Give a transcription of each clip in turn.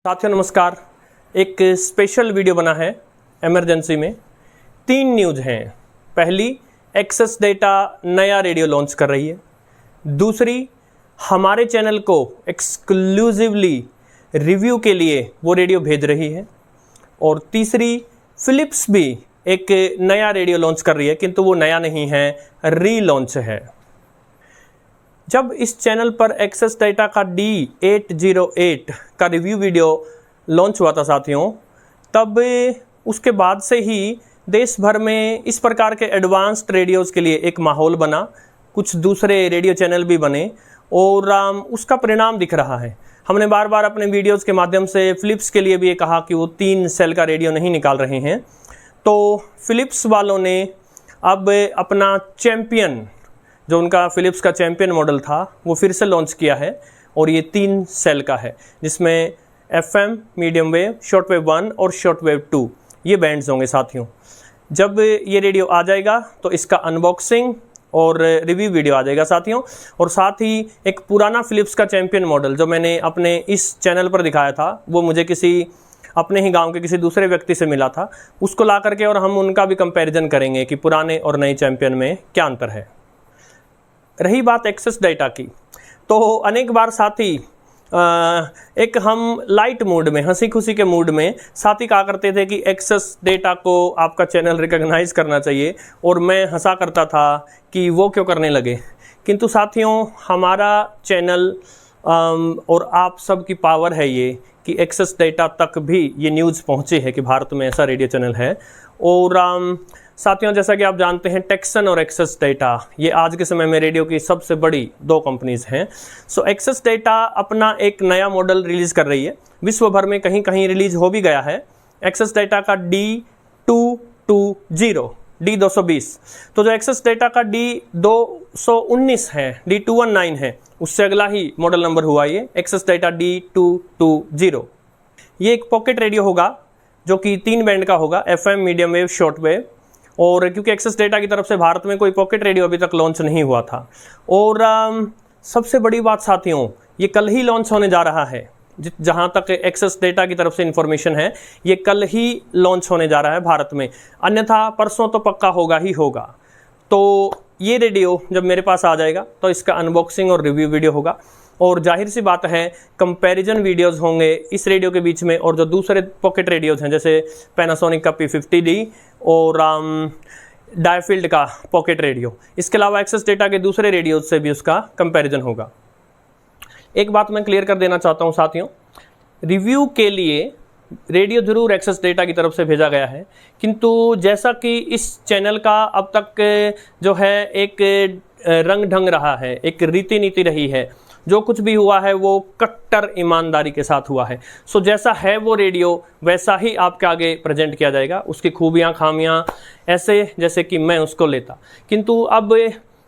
साथियों नमस्कार। एक स्पेशल वीडियो बना है इमरजेंसी में। 3 न्यूज़ हैं। पहली, एक्सेस डेटा नया रेडियो लॉन्च कर रही है। दूसरी, हमारे चैनल को एक्सक्लूसिवली रिव्यू के लिए वो रेडियो भेज रही है। और तीसरी, फिलिप्स भी एक नया रेडियो लॉन्च कर रही है, किंतु वो नया नहीं है, रीलॉन्च है। जब इस चैनल पर एक्सेस डेटा का D808 का रिव्यू वीडियो लॉन्च हुआ था साथियों, तब उसके बाद से ही देश भर में इस प्रकार के एडवांस्ड रेडियोज़ के लिए एक माहौल बना। कुछ दूसरे रेडियो चैनल भी बने और उसका परिणाम दिख रहा है। हमने बार बार अपने वीडियोज़ के माध्यम से फिलिप्स के लिए भी ये कहा कि वो 3 सेल का रेडियो नहीं निकाल रहे हैं। तो फिलिप्स वालों ने अब अपना चैम्पियन, जो उनका फिलिप्स का चैम्पियन मॉडल था, वो फिर से लॉन्च किया है। और ये 3 सेल का है, जिसमें FM, medium wave, short wave 1 और शॉर्ट वेव 2 ये बैंड्स होंगे साथियों। जब ये रेडियो आ जाएगा तो इसका अनबॉक्सिंग और रिव्यू वीडियो आ जाएगा साथियों। और साथ ही एक पुराना फिलिप्स का चैम्पियन मॉडल जो मैंने अपने इस चैनल पर दिखाया था, वो मुझे किसी अपने ही गांव के किसी दूसरे व्यक्ति से मिला था, उसको ला करके और हम उनका भी कंपैरिजन करेंगे कि पुराने और नए चैम्पियन में क्या अंतर है। रही बात एक्सेस डेटा की, तो अनेक बार साथी एक हम लाइट मूड में, हंसी खुशी के मूड में साथी कहा करते थे कि एक्सेस डेटा को आपका चैनल रिकॉग्नाइज करना चाहिए, और मैं हंसा करता था कि वो क्यों करने लगे। किंतु साथियों, हमारा चैनल और आप सब की पावर है ये कि एक्सेस डेटा तक भी ये न्यूज़ पहुँचे है कि भारत में ऐसा रेडियो चैनल है। और साथियों, जैसा कि आप जानते हैं, टेक्सन और एक्सेस डेटा ये आज के समय में रेडियो की सबसे बड़ी 2 कंपनीज हैं। सो एक्सेस डेटा अपना एक नया मॉडल रिलीज़ कर रही है। विश्व भर में कहीं कहीं रिलीज हो भी गया है। एक्सेस डेटा का D220, D220। तो जो एक्सेस डेटा का D219 है, D219 है, उससे अगला ही मॉडल नंबर हुआ ये एक्सेस डेटा D220। ये एक पॉकेट रेडियो होगा जो कि 3 बैंड का होगा, FM, medium wave, short wave. और क्योंकि एक्सेस डेटा की तरफ से भारत में कोई पॉकेट रेडियो अभी तक लॉन्च नहीं हुआ था। और सबसे बड़ी बात साथियों, ये कल ही लॉन्च होने जा रहा है। जहाँ तक एक्सेस डेटा की तरफ से इंफॉर्मेशन है, ये कल ही लॉन्च होने जा रहा है भारत में, अन्यथा परसों तो पक्का होगा ही होगा। तो ये रेडियो जब मेरे पास आ जाएगा तो इसका अनबॉक्सिंग और रिव्यू वीडियो होगा, और जाहिर सी बात है कंपैरिजन वीडियोस होंगे इस रेडियो के बीच में और जो दूसरे पॉकेट रेडियोस हैं, जैसे पैनासोनिक का P50D और डायफील्ड का पॉकेट रेडियो। इसके अलावा एक्सेस डेटा के दूसरे रेडियो से भी उसका कंपैरिजन होगा। एक बात मैं क्लियर कर देना चाहता हूं साथियों, रिव्यू के लिए रेडियो जरूर एक्सेस डेटा की तरफ से भेजा गया है, किंतु जैसा कि इस चैनल का अब तक जो है एक रंग ढंग रहा है, एक रीति नीति रही है, जो कुछ भी हुआ है वो कट्टर ईमानदारी के साथ हुआ है। सो जैसा है वो रेडियो वैसा ही आपके आगे प्रेजेंट किया जाएगा, उसकी खूबियां खामियां ऐसे जैसे कि मैं उसको लेता। किंतु अब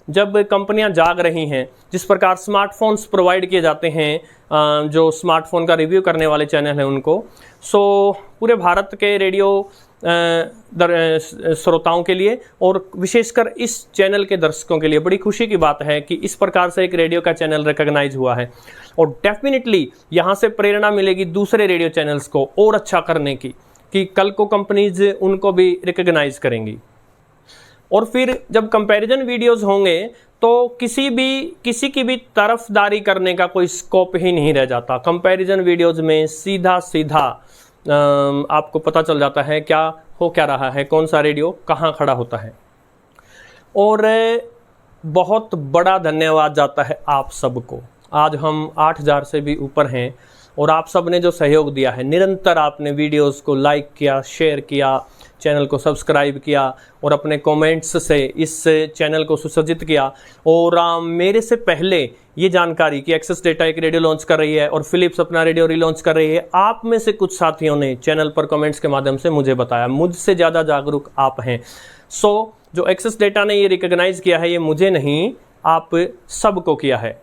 जब कंपनियां जाग रही हैं, जिस प्रकार स्मार्टफोन्स प्रोवाइड किए जाते हैं जो स्मार्टफोन का रिव्यू करने वाले चैनल हैं उनको, सो पूरे भारत के रेडियो श्रोताओं के लिए और विशेषकर इस चैनल के दर्शकों के लिए बड़ी खुशी की बात है कि इस प्रकार से एक रेडियो का चैनल रिकॉग्नाइज हुआ है। और डेफिनेटली यहाँ से प्रेरणा मिलेगी दूसरे रेडियो चैनल्स को और अच्छा करने की, कि कल को कंपनीज उनको भी रिकॉग्नाइज करेंगी। और फिर जब कंपैरिजन वीडियोस होंगे तो किसी की भी तरफदारी करने का कोई स्कोप ही नहीं रह जाता। कंपैरिजन वीडियोस में सीधा सीधा आपको पता चल जाता है क्या हो क्या रहा है, कौन सा रेडियो कहाँ खड़ा होता है। और बहुत बड़ा धन्यवाद जाता है आप सबको। आज हम 8000 से भी ऊपर हैं और आप सब ने जो सहयोग दिया है, निरंतर आपने वीडियोस को लाइक किया, शेयर किया, चैनल को सब्सक्राइब किया और अपने कमेंट्स से इस चैनल को सुसज्जित किया। और मेरे से पहले ये जानकारी कि एक्सेस डेटा एक रेडियो लॉन्च कर रही है और फिलिप्स अपना रेडियो रीलॉन्च कर रही है, आप में से कुछ साथियों ने चैनल पर कमेंट्स के माध्यम से मुझे बताया। मुझसे ज़्यादा जागरूक आप हैं। सो जो एक्सेस डेटा ने ये रिकॉग्नाइज किया है, ये मुझे नहीं आप सबको किया है।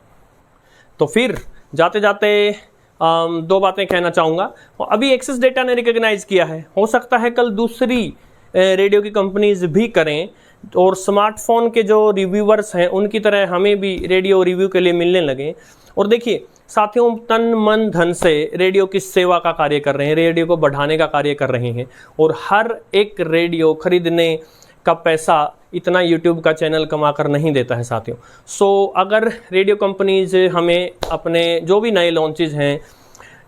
तो फिर जाते जाते 2 बातें कहना चाहूँगा। अभी एक्सेस डेटा ने रिकॉग्नाइज किया है, हो सकता है कल दूसरी रेडियो की कंपनीज भी करें और स्मार्टफोन के जो रिव्यूअर्स हैं उनकी तरह हमें भी रेडियो रिव्यू के लिए मिलने लगे। और देखिए, साथियों तन मन धन से रेडियो की सेवा का कार्य कर रहे हैं, रेडियो को बढ़ाने का कार्य कर रहे हैं, और हर एक रेडियो खरीदने का पैसा इतना यूट्यूब का चैनल कमा कर नहीं देता है साथियों। सो अगर रेडियो कंपनीज हमें अपने जो भी नए लॉन्चेज हैं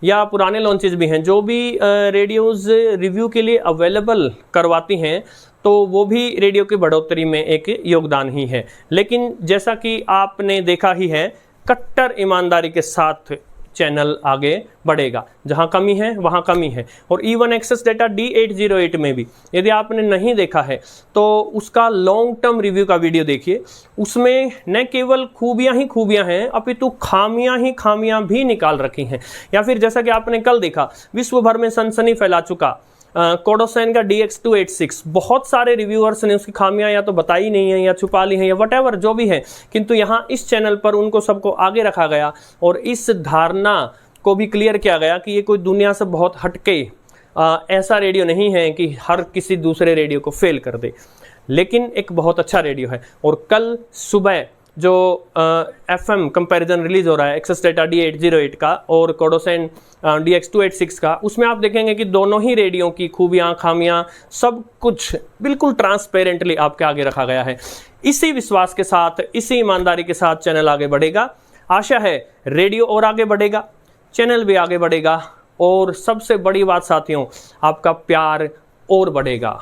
या पुराने लॉन्चेज भी हैं, जो भी रेडियोज़ रिव्यू के लिए अवेलेबल करवाती हैं, तो वो भी रेडियो की बढ़ोतरी में एक योगदान ही है। लेकिन जैसा कि आपने देखा ही है, कट्टर ईमानदारी के साथ चैनल आगे बढ़ेगा, जहां कमी है वहां कमी है। और E1 एक्सेस डेटा D808 में भी यदि आपने नहीं देखा है तो उसका लॉन्ग टर्म रिव्यू का वीडियो देखिए। उसमें न केवल खूबियां ही खूबियां हैं, अपितु खामियां ही खामियां भी निकाल रखी हैं। या फिर जैसा कि आपने कल देखा, विश्व भर में सनसनी फैला चुका कोडोसैन का DX286, बहुत सारे रिव्यूअर्स ने उसकी खामियां या तो बताई नहीं है या छुपा ली हैं या वटएवर जो भी है, किंतु यहाँ इस चैनल पर उनको सबको आगे रखा गया और इस धारणा को भी क्लियर किया गया कि ये कोई दुनिया से बहुत हटके ऐसा रेडियो नहीं है कि हर किसी दूसरे रेडियो को फेल कर दे, लेकिन एक बहुत अच्छा रेडियो है। और कल सुबह जो FM कंपैरिजन रिलीज हो रहा है एक्सेस डेटा D808 का और कोडोसैन DX286 का, उसमें आप देखेंगे कि दोनों ही रेडियो की खूबियां खामियां सब कुछ बिल्कुल ट्रांसपेरेंटली आपके आगे रखा गया है। इसी विश्वास के साथ, इसी ईमानदारी के साथ चैनल आगे बढ़ेगा। आशा है रेडियो और आगे बढ़ेगा, चैनल भी आगे बढ़ेगा, और सबसे बड़ी बात साथियों, आपका प्यार और बढ़ेगा।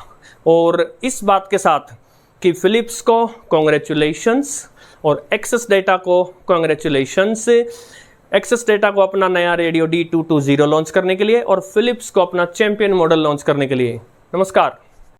और इस बात के साथ कि फिलिप्स को कॉन्ग्रेचुलेशंस और एक्सेस डेटा को कॉन्ग्रेचुलेशंस। एक्सेस डेटा को अपना नया रेडियो D220 लॉन्च करने के लिए और फिलिप्स को अपना चैंपियन मॉडल लॉन्च करने के लिए। नमस्कार।